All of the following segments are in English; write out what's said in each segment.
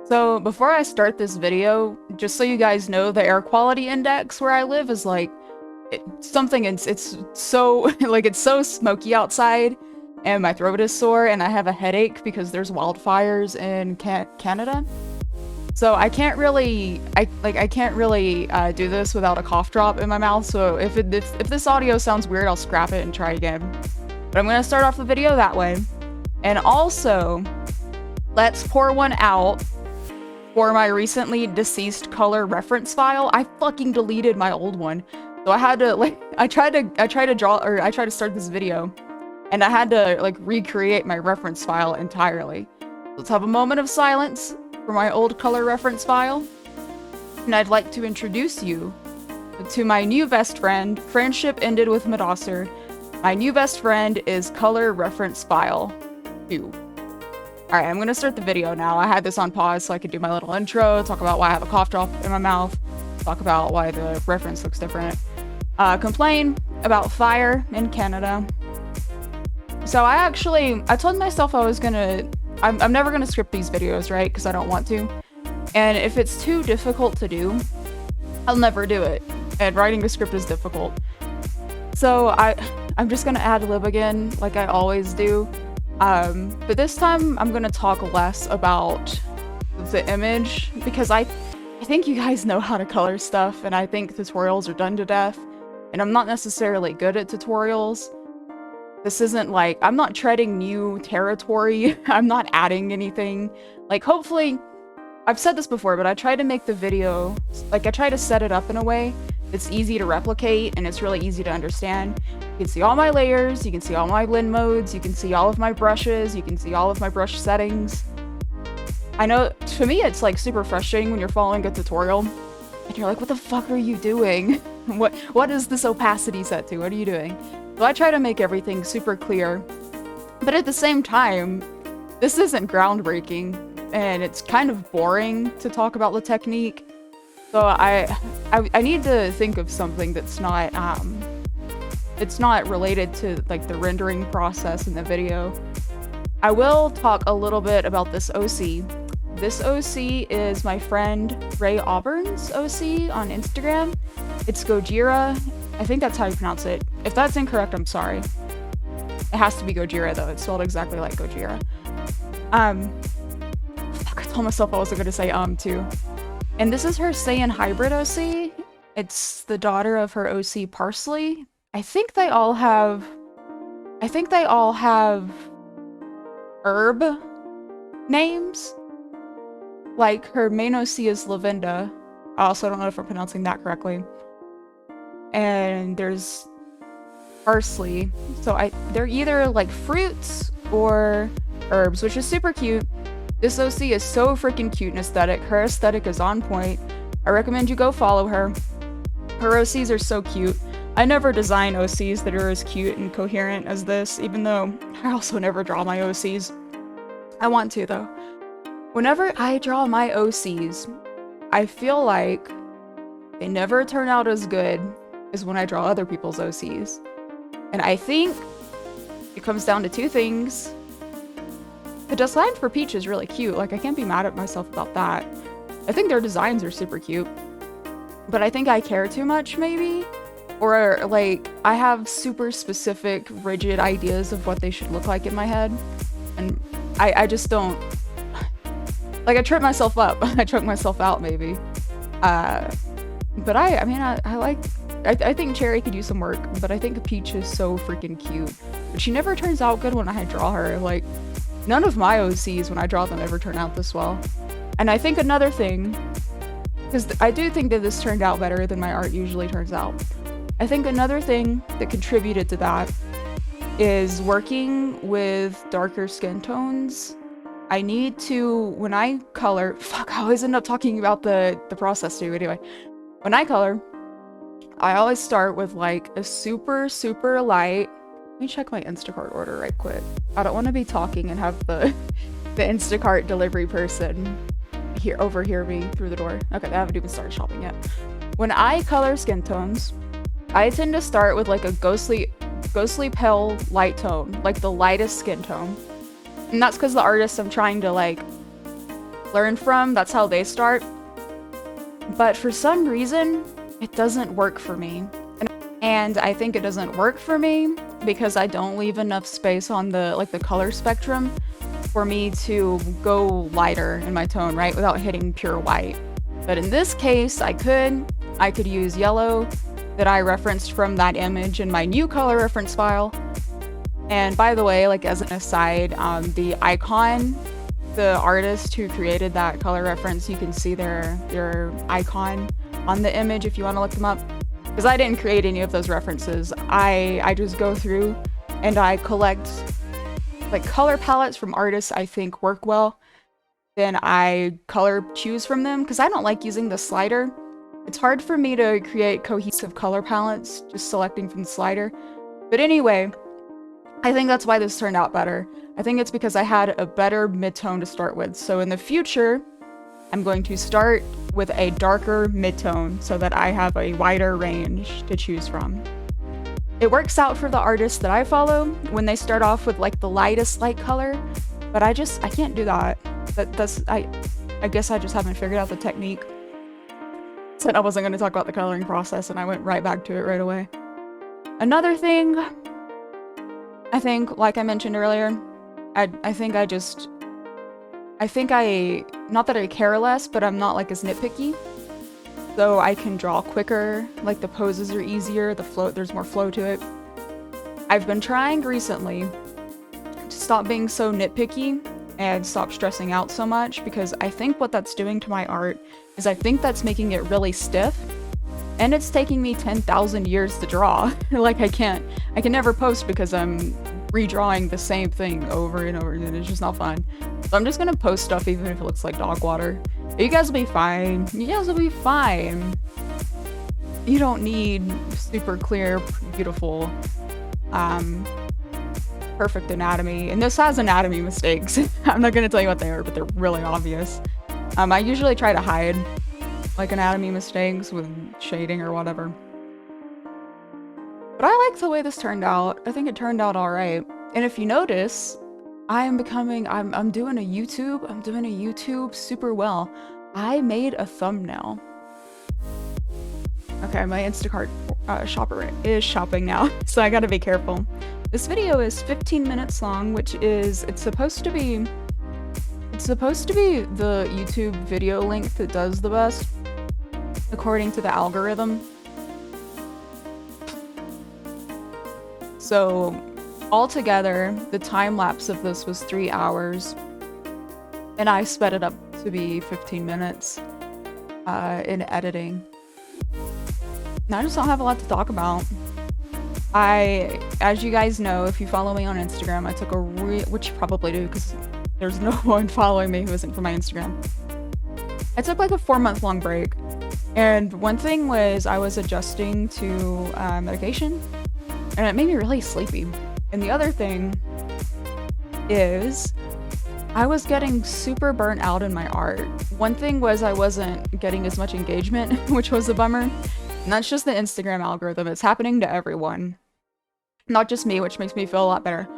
So before I start this video, just so you guys know, the air quality index where I live is like it's so like it's so smoky outside, and my throat is sore, and I have a headache because there's wildfires in Canada. So I can't really do this without a cough drop in my mouth. So if this audio sounds weird, I'll scrap it and try again. But I'm gonna start off the video that way, and also let's pour one out for my recently deceased color reference file. I fucking deleted my old one. So I had to I tried to start this video, and I had to recreate my reference file entirely. Let's have a moment of silence for my old color reference file. And I'd like to introduce you to my new best friend. Friendship ended with Madosser. My new best friend is color reference file 2. Alright, I'm gonna start the video now. I had this on pause so I could do my little intro, talk about why I have a cough drop in my mouth, talk about why the reference looks different, complain about fire in Canada. So I told myself I'm never gonna script these videos, right? Because I don't want to. And if it's too difficult to do, I'll never do it. And writing a script is difficult. So I'm just gonna ad lib again, like I always do. But this time I'm gonna talk less about the image, because I think you guys know how to color stuff, and I think tutorials are done to death, and I'm not necessarily good at tutorials. This isn't like, I'm not treading new territory. I'm not adding anything. Hopefully, I've said this before, but I try to make the video, I try to set it up in a way that's easy to replicate, and it's really easy to understand. You can see all my layers, you can see all my blend modes, you can see all of my brushes, you can see all of my brush settings. I know, to me, it's super frustrating when you're following a tutorial, and you're like, what the fuck are you doing? What is this opacity set to? What are you doing? So I try to make everything super clear, but at the same time, this isn't groundbreaking, and it's kind of boring to talk about the technique. So I need to think of something that's not it's not related to the rendering process in the video. I will talk a little bit about this OC. This OC is my friend Ray Auburn's OC on Instagram. It's Gogira. I think that's how you pronounce it. If that's incorrect, I'm sorry. It has to be Gogira though. It's spelled exactly like Gogira. Fuck, I told myself I wasn't gonna say too. And this is her Saiyan hybrid OC. It's the daughter of her OC Parsley. I think they all have herb names. Like her main OC is Lavenda. I also don't know if I'm pronouncing that correctly. And there's parsley. So they're either fruits or herbs, which is super cute. This OC is so freaking cute and aesthetic. Her aesthetic is on point. I recommend you go follow her. Her OCs are so cute. I never design OCs that are as cute and coherent as this, even though I also never draw my OCs. I want to though. Whenever I draw my OCs, I feel like they never turn out as good as when I draw other people's OCs. And I think it comes down to two things. The design for Peach is really cute. I can't be mad at myself about that. I think their designs are super cute. But I think I care too much, maybe? Or, I have super specific, rigid ideas of what they should look like in my head. And I just don't... I trip myself up. I choke myself out, maybe. But I think Cherry could use some work, but I think Peach is so freaking cute. But she never turns out good when I draw her. None of my OCs, when I draw them, ever turn out this well. And I think another thing, because I do think that this turned out better than my art usually turns out. I think another thing that contributed to that is working with darker skin tones. I need to, when I color, fuck, I always end up talking about the process too, anyway. When I color, I always start with a super, super light. Let me check my Instacart order right quick. I don't want to be talking and have the Instacart delivery person overhear me through the door. Okay, I haven't even started shopping yet. When I color skin tones, I tend to start with a ghostly pale light tone, the lightest skin tone. And that's because the artist I'm trying to learn from. That's how they start. But for some reason, it doesn't work for me. And I think it doesn't work for me because I don't leave enough space on the color spectrum for me to go lighter in my tone, right? Without hitting pure white. But in this case, I could use yellow that I referenced from that image in my new color reference file. And by the way, like as an aside, the icon, the artist who created that color reference, you can see their icon on the image if you want to look them up. Because I didn't create any of those references. I just go through and I collect like color palettes from artists I think work well. Then I color choose from them because I don't like using the slider. It's hard for me to create cohesive color palettes just selecting from the slider. But anyway, I think that's why this turned out better. I think it's because I had a better mid-tone to start with. So in the future, I'm going to start with a darker mid-tone so that I have a wider range to choose from. It works out for the artists that I follow when they start off with like the lightest light color, but I can't do that. I guess I just haven't figured out the technique. Said I wasn't going to talk about the coloring process and I went right back to it right away. Another thing, I think, like I mentioned earlier, not that I care less, but I'm not like as nitpicky. So I can draw quicker, like the poses are easier, there's more flow to it. I've been trying recently to stop being so nitpicky and stop stressing out so much because I think what that's doing to my art is I think that's making it really stiff. And it's taking me 10,000 years to draw. Like I can never post because I'm redrawing the same thing over and over again. It's just not fun. So I'm just gonna post stuff even if it looks like dog water. You guys will be fine. You guys will be fine. You don't need super clear, beautiful, perfect anatomy. And this has anatomy mistakes. I'm not gonna tell you what they are, but they're really obvious. I usually try to hide like anatomy mistakes with shading or whatever. But I like the way this turned out. I think it turned out all right. And if you notice, I'm doing a YouTube super well. I made a thumbnail. Okay, my Instacart shopper is shopping now, so I gotta be careful. This video is 15 minutes long, which is, it's supposed to be the YouTube video length that does the best, according to the algorithm. So altogether, the time lapse of this was 3 hours, and I sped it up to be 15 minutes in editing. And I just don't have a lot to talk about. As you guys know, if you follow me on Instagram, I took which you probably do because there's no one following me who isn't from my Instagram. I took like a 4-month-long break, and one thing was I was adjusting to medication, and it made me really sleepy. And the other thing is I was getting super burnt out in my art. One thing was I wasn't getting as much engagement, which was a bummer. And that's just the Instagram algorithm. It's happening to everyone. Not just me, which makes me feel a lot better.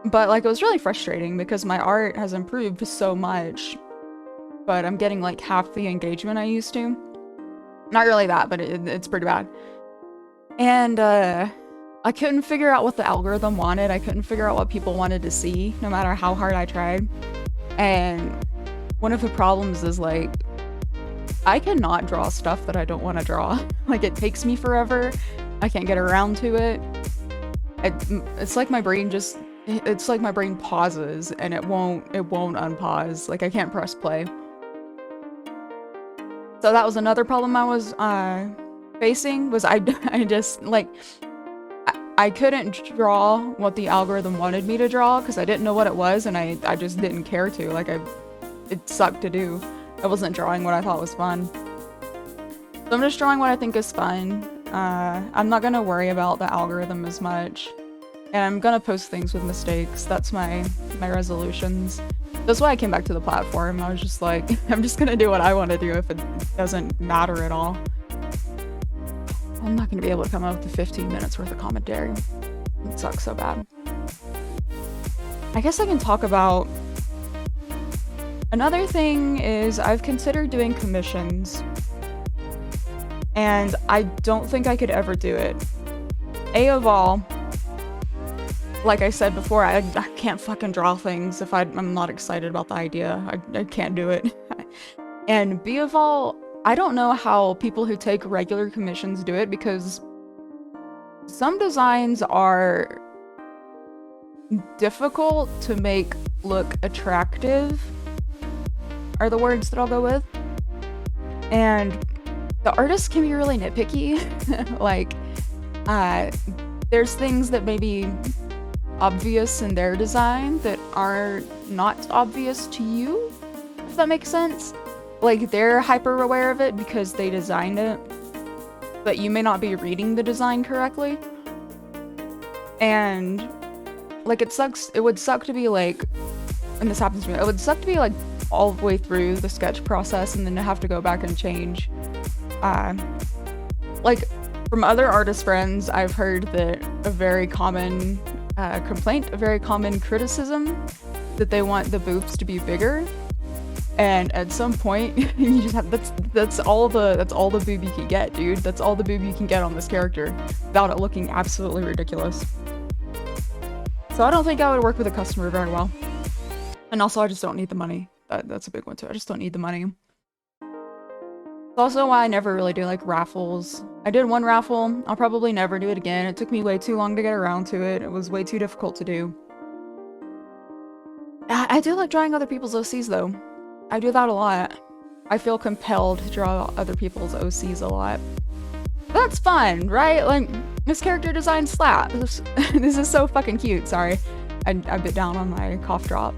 But like it was really frustrating because my art has improved so much, but I'm getting like half the engagement I used to. Not really that, but it's pretty bad. And I couldn't figure out what the algorithm wanted. I couldn't figure out what people wanted to see, no matter how hard I tried. And one of the problems is like, I cannot draw stuff that I don't want to draw. Like it takes me forever. I can't get around to it. It's like my brain pauses and it won't unpause. Like I can't press play. So that was another problem I was facing, was I just like, I couldn't draw what the algorithm wanted me to draw because I didn't know what it was, and I just didn't care to. Like it sucked to do. I wasn't drawing what I thought was fun. So I'm just drawing what I think is fun. I'm not gonna worry about the algorithm as much. And I'm gonna post things with mistakes. That's my resolutions. That's why I came back to the platform. I was just like, I'm just gonna do what I want to do if it doesn't matter at all. I'm not gonna be able to come up with 15 minutes worth of commentary. It sucks so bad. I guess I can talk about Another thing is I've considered doing commissions, and I don't think I could ever do it. A of all, like I said before, I can't fucking draw things if I'm not excited about the idea. I can't do it. And B of all, I don't know how people who take regular commissions do it, because some designs are difficult to make look attractive, are the words that I'll go with. And the artists can be really nitpicky. Like, there's things that may be obvious in their design that are not obvious to you, if that makes sense. Like, they're hyper aware of it because they designed it, but you may not be reading the design correctly. And like, it sucks. It would suck to be like, and this happens to me, it would suck to be like all the way through the sketch process and then to have to go back and change. Like, from other artist friends, I've heard that a very common complaint, a very common criticism, that they want the boobs to be bigger. And at some point, you just have, that's all the boob you can get, dude. That's all the boob you can get on this character without it looking absolutely ridiculous. So I don't think I would work with a customer very well. And also, I just don't need the money. That's a big one too. I just don't need the money. It's also why I never really do like raffles. I did one raffle. I'll probably never do it again. It took me way too long to get around to it. It was way too difficult to do. I do like drawing other people's OCs though. I do that a lot. I feel compelled to draw other people's OCs a lot. That's fun, right? Like, this character design slaps. This is so fucking cute. Sorry. I bit down on my cough drop.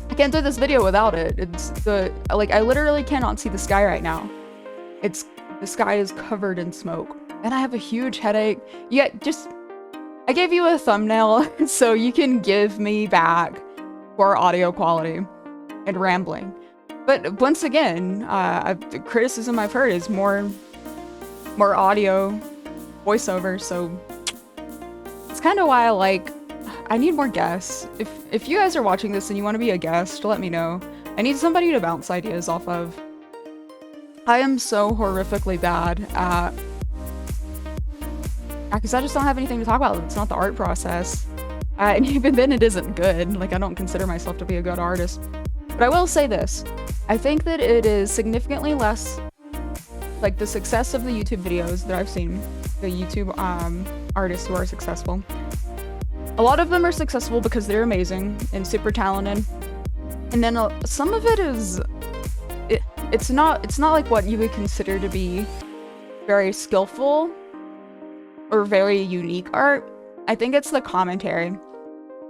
I can't do this video without it. It's like, I literally cannot see the sky right now. The sky is covered in smoke. And I have a huge headache. I gave you a thumbnail so you can give me back for audio quality and rambling. But once again, the criticism I've heard is more audio voiceover, so it's kind of why I need more guests. If you guys are watching this and you want to be a guest, let me know. I need somebody to bounce ideas off of. I am so horrifically bad at... because I just don't have anything to talk about. It's not the art process. And even then it isn't good. Like, I don't consider myself to be a good artist. But I will say this. I think that it is significantly less, like, the success of the YouTube videos that I've seen, the YouTube artists who are successful. A lot of them are successful because they're amazing and super talented. And then some of it is, it's not like what you would consider to be very skillful or very unique art. I think it's the commentary.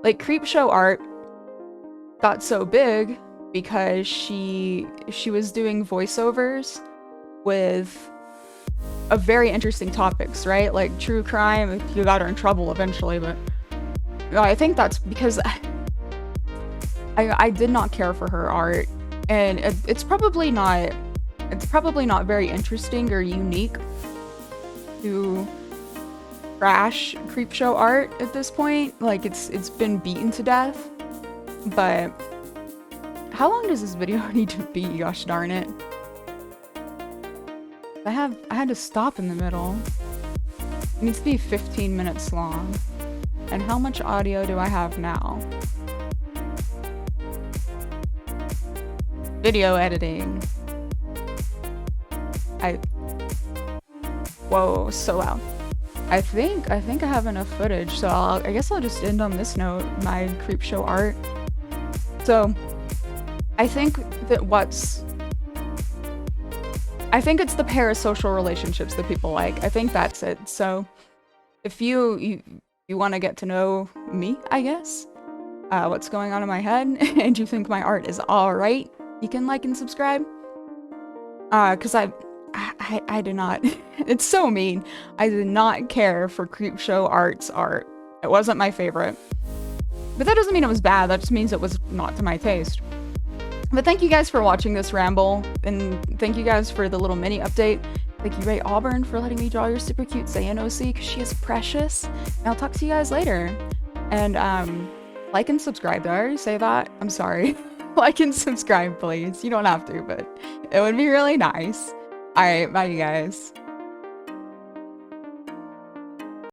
Like, Creepshow art got so big because she was doing voiceovers with a very interesting topics, right? Like true crime. You got her in trouble eventually, but I think that's because I did not care for her art, and it's probably not very interesting or unique to trash Creepshow art at this point. Like, it's been beaten to death. But how long does this video need to be? Gosh darn it. I had to stop in the middle. It needs to be 15 minutes long. And how much audio do I have now? Video editing. Whoa, so loud. I think I have enough footage, so I guess I'll just end on this note, my Creepshow art. So, I think it's the parasocial relationships that people like. I think that's it. So, if you want to get to know me, I guess, what's going on in my head, and you think my art is alright, you can like and subscribe. Cause I did not, it's so mean. I did not care for Creepshow art's art. It wasn't my favorite. But that doesn't mean it was bad, that just means it was not to my taste. But thank you guys for watching this ramble, and thank you guys for the little mini update. Thank you, Ray Auburn, for letting me draw your super cute Saiyan OC, because she is precious. And I'll talk to you guys later. And, like and subscribe. Did I already say that? I'm sorry. like and subscribe, please. You don't have to, but it would be really nice. Alright, bye you guys.